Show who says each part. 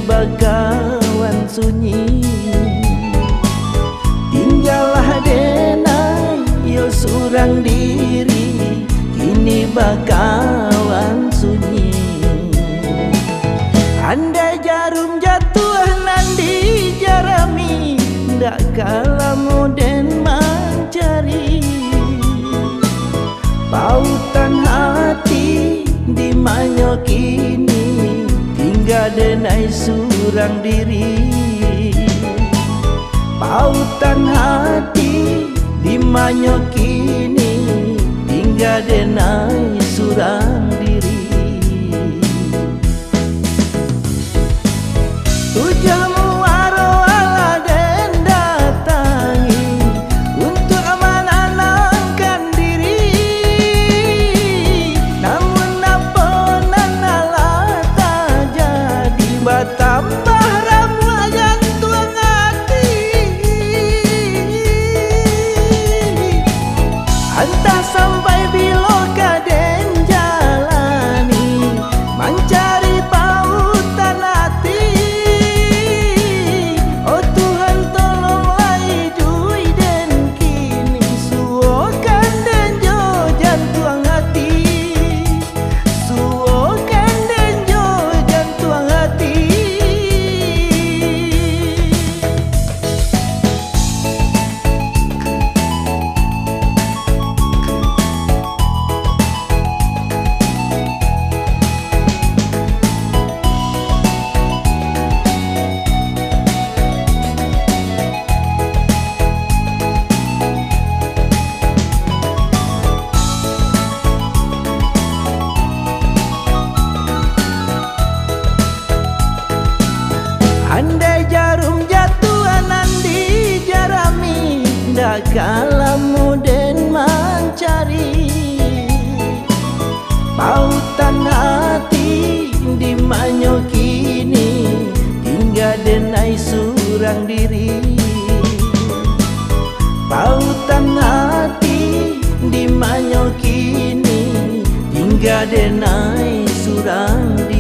Speaker 1: bakawan sunyi. Tinggallah denai yo surang diri, kini bakawan sunyi. Andai jarum jatuh nandi jarami, ndak kalah moden mencari. Pautan hati di manyo kini, tinggal denai surang diri. Pautan hati di manyo kini, tinggal denai surang diri. Tujuhmu arwah den datangi untuk amanahkan diri. Namun apa nanalah tak jadi, bertambah ramuan jantung hati. Entah sampai bila kaden jalani mencari pautan hati. Oh Tuhan tolonglah hidui dan kini, suokan dan jo jantung hati. Suokan dan jo jantung hati. Andai jarum jatuh nandi jarami, ndak kalah moden mencari. Pautan hati di manyo kini, tinggal denai surang diri. Pautan hati di manyo kini, tinggal denai surang diri.